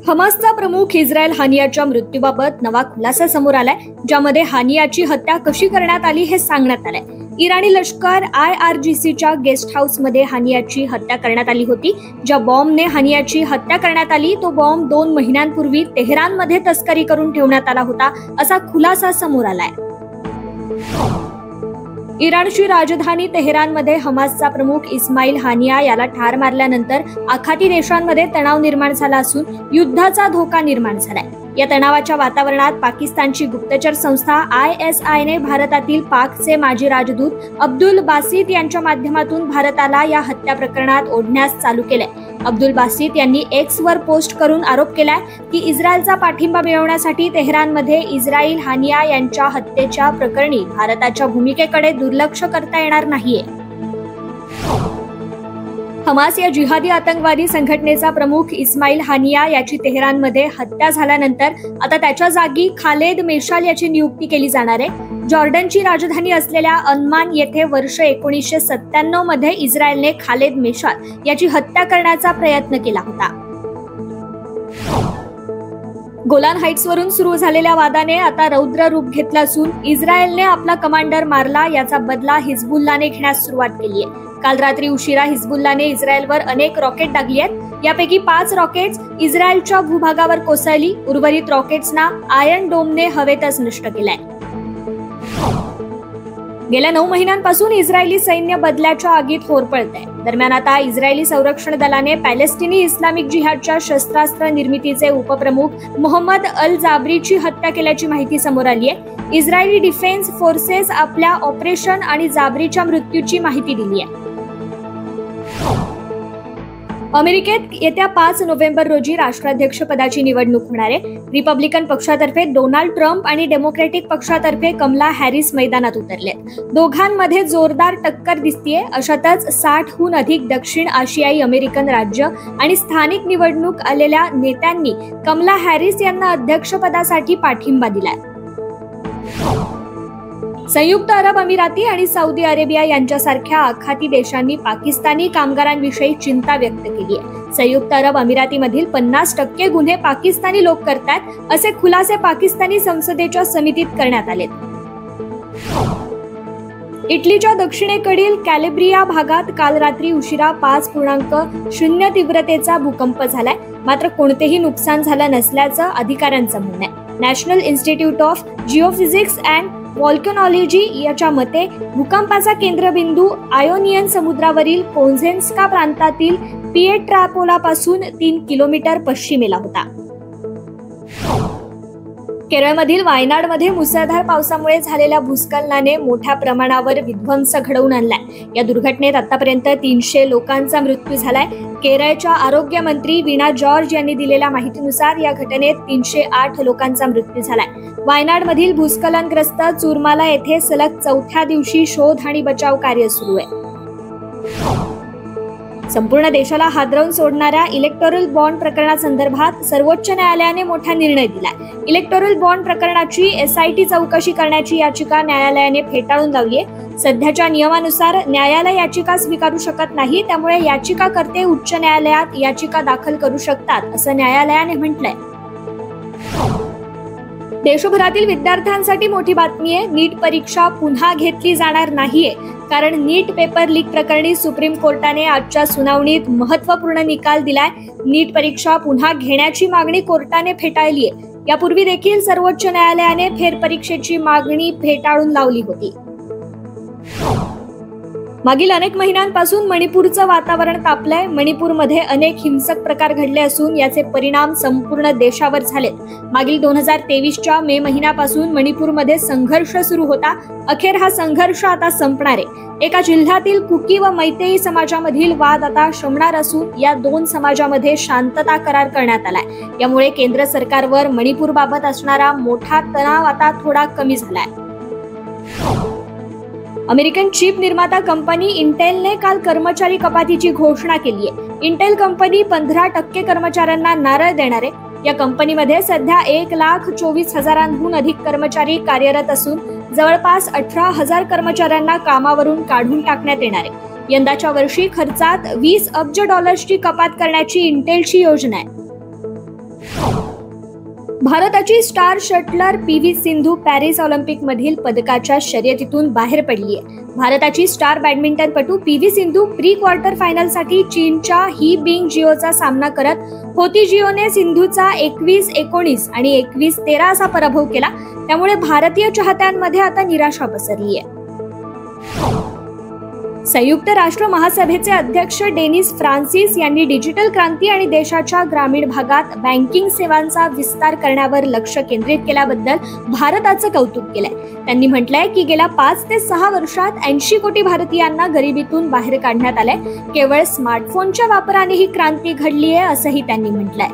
हमासचा प्रमुख इस्रायल हानियाच्या मृत्यूबाबत नवा खुलासा समोर आलाय, ज्यामध्ये हानियाची हत्या कशी करण्यात आली हे सांगण्यात आलंय. इराणी लष्कर IRGCच्या गेस्ट हाऊसमध्ये हानियाची हत्या करण्यात आली होती. ज्या बॉम्बने हानियाची हत्या करण्यात आली तो बॉम्ब 2 महिन्यांपूर्वी तेहरानमध्ये तस्करी करून ठेवण्यात आला होता, असा खुलासा समोर आलाय. इराणची राजधानी तेहरानमध्ये हमासचा प्रमुख इस्माईल हानिया याला ठार मारल्यानंतर आखाती देशांमध्ये तणाव निर्माण झाला असून युद्धाचा धोका निर्माण झालाय. या तणावाच्या वातावरणात पाकिस्तानची गुप्तचर संस्था ISIने भारतातील पाकचे माजी राजदूत अब्दुल बासित यांच्या माध्यमातून भारताला या हत्या प्रकरणात ओढण्यास चालू केलंय. अब्दुल बासित यांनी X वर पोस्ट करून आरोप केलाय की इस्रायलचा पाठिंबा मिळवण्यासाठी तेहरानमध्ये इस्माईल हानिया यांच्या हत्येच्या प्रकरणी भारताच्या भूमिकेकडे दुर्लक्ष करता येणार नाहीये. हमास या जिहादी आतंकवादी संघटनेचा प्रमुख इस्माईल हानिया याची तेहरानमध्ये हत्या झाल्यानंतर आता त्याच्या जागी खालेद मेशाल याची नियुक्ती केली जाणार आहे. जॉर्डनची राजधानी असलेल्या अम्मान येथे वर्ष 1997 मध्ये इस्रायलने खालेद मेशाल याची हत्या करण्याचा प्रयत्न केला होता. गोलान हाईट्सवरून सुरू झालेल्या वादाने आता रौद्र रूप घेतलं असून इस्रायलने आपला कमांडर मारला याचा बदला हिजबुल्लाने घेण्यास सुरुवात केली आहे. काल रात्री उशिरा हिजबुल्लाने इस्रायलवर अनेक रॉकेट डागली आहेत. यापैकी 5 रॉकेट्स इस्रायलच्या भूभागावर कोसळली. उर्वरित रॉकेट्सना आयर्न डोमने हवेतच नष्ट केलंय. गेल्या 9 महिन्यांपासून इस्रायली सैन्य बदल्याच्या आगीत होरपळतंय. दरम्यान आता इस्रायली संरक्षण दलाने पॅलेस्टिनी इस्लामिक जिहादच्या शस्त्रास्त्र निर्मितीचे उपप्रमुख मोहम्मद अल जाबरीची हत्या केल्याची माहिती समोर आली आहे. इस्रायली डिफेन्स फोर्सेस आपल्या ऑपरेशन आणि जाबरीच्या मृत्यूची माहिती दिली आहे. अमेरिकेत येत्या 5 नोव्हेंबर रोजी राष्ट्राध्यक्ष पदाची निवडणूक होणार आहे. रिपब्लिकन पक्षातर्फे डोनाल्ड ट्रम्प आणि डेमोक्रॅटिक पक्षातर्फे कमला हॅरिस मैदानात उतरलेत. दोघांमध्ये जोरदार टक्कर दिसतीये. अशातच 60हून अधिक दक्षिण आशियाई अमेरिकन राज्य आणि स्थानिक निवडणूक आलेल्या नेत्यांनी कमला हॅरिस यांना अध्यक्षपदासाठी पाठिंबा दिलाय. संयुक्त अरब अमिराती आणि सौदी अरेबिया यांच्यासारख्या आखाती देशांनी पाकिस्तानी कामगारांविषयी चिंता व्यक्त केली आहे. संयुक्त अरब अमिरातीमधील 50% गुन्हे पाकिस्तानी लोक करतात असे खुलासे पाकिस्तानी संसदेच्या समितीत करण्यात आले. इटलीच्या दक्षिणेकडील कॅलेब्रिया भागात काल रात्री उशिरा 5.0 तीव्रतेचा भूकंप झालाय. मात्र कोणतेही नुकसान झालं नसल्याचं अधिकाऱ्यांचं म्हणणं आहे. नॅशनल इन्स्टिट्यूट ऑफ जिओफिजिक्स अँड व्हॉल्कॅनॉलॉजी याच्या मते भूकंपाचा केंद्रबिंदू आयोनियन समुद्रावरील कोन्झेन्स्का प्रांतातील पिएट्रापोलापासून 3 किलोमीटर पश्चिमेला होता. केरळमधील वायनाडमध्ये मुसळधार पावसामुळे झालेल्या भूस्खलनाने मोठ्या प्रमाणावर विध्वंस घडवून आणलाय. या दुर्घटनेत आतापर्यंत 300 लोकांचा मृत्यू झालाय. केरळच्या आरोग्य मंत्री वीणा जॉर्ज यांनी दिलेल्या माहितीनुसार या घटनेत 308 लोकांचा मृत्यू झालाय. वायनाडमधील भूस्खलनग्रस्त चुरमाला येथे सलग 4थ्या दिवशी शोध आणि बचाव कार्य सुरू आहे. संपूर्ण देशाला हादरवून सोडणाऱ्या इलेक्टोरल बॉन्ड प्रकरणासंदर्भात सर्वोच्च न्यायालयाने मोठा निर्णय दिलाय. इलेक्टोरल बॉन्ड प्रकरणाची SIT चौकशी करण्याची याचिका न्यायालयाने फेटाळून लावली आहे. सध्याच्या नियमानुसार न्यायालय याचिका स्वीकारू शकत नाही, त्यामुळे याचिकाकर्ते उच्च न्यायालयात याचिका दाखल करू शकतात असं न्यायालयाने म्हटलंय. देशभरातील विद्यार्थ्यांसाठी मोठी बातमी आहे. नीट परीक्षा पुन्हा घेतली जाणार नाहीये, कारण नीट पेपर लीक प्रकरणी सुप्रीम कोर्टाने आजच्या सुनावणीत महत्त्वपूर्ण निकाल दिलाय. नीट परीक्षा पुन्हा घेण्याची मागणी कोर्टाने फेटाळली आहे. यापूर्वी देखील सर्वोच्च न्यायालयाने फेरपरीक्षेची मागणी फेटाळून लावली होती. मागील अनेक महिन्यांपासून मणिपूरचं वातावरण तापलंय. मणिपूरमध्ये अनेक हिंसक प्रकार घडले असून याचे परिणाम संपूर्ण देशावर झालेत. मागील 2023च्या मे महिन्यापासून मणिपूरमध्ये संघर्ष सुरू होता. अखेर हा संघर्ष आता संपणार आहे. एका जिल्ह्यातील कुकी व मैतेई समाजामधील वाद आता शमणार असून या 2 समाजामध्ये शांतता करार करण्यात आलाय. यामुळे केंद्र सरकारवर मणिपूरबाबत असणारा मोठा तणाव आता थोडा कमी झालाय. अमेरिकन चिप निर्माता कंपनी इंटेलने काल कर्मचारी कपातीची घोषणा केली आहे. इंटेल कंपनी 15% कर्मचाऱ्यांना नारळ देणार आहे. या कंपनीमध्ये सध्या 1,24,000हून अधिक कर्मचारी कार्यरत असून जवळपास 18,000 कर्मचाऱ्यांना कामावरून काढून टाकण्यात येणार आहे. यंदाच्या वर्षी खर्चात $20 अब्ज कपात करण्याची इंटेलची योजना आहे. भारताची star shuttler PV Sindhu Paris ऑलिम्पिकमधील पदकाच्या शर्यतीतून बाहेर पडली आहे. भारताची स्टार बॅडमिंटनपटू PV सिंधू प्री क्वार्टर फायनलसाठी चीनच्या ही बिंगजिओचा सामना करत होती. जिओने सिंधूचा 21-19 आणि 21-13 असा पराभव केला. त्यामुळे भारतीय चाहत्यांमध्ये आता निराशा पसरली आहे. संयुक्त राष्ट्र महासभेचे अध्यक्ष डेनिस फ्रान्सिस यांनी डिजिटल क्रांती आणि देशाच्या ग्रामीण भागात बँकिंग सेवांचा विस्तार करण्यावर लक्ष केंद्रित केल्याबद्दल भारताचं कौतुक केलंय. त्यांनी म्हटलंय की गेल्या 5 ते 6 वर्षात 80 कोटी भारतीयांना गरिबीतून बाहेर काढण्यात आलंय. केवळ स्मार्टफोनच्या वापराने ही क्रांती घडली आहे असंही त्यांनी म्हटलंय.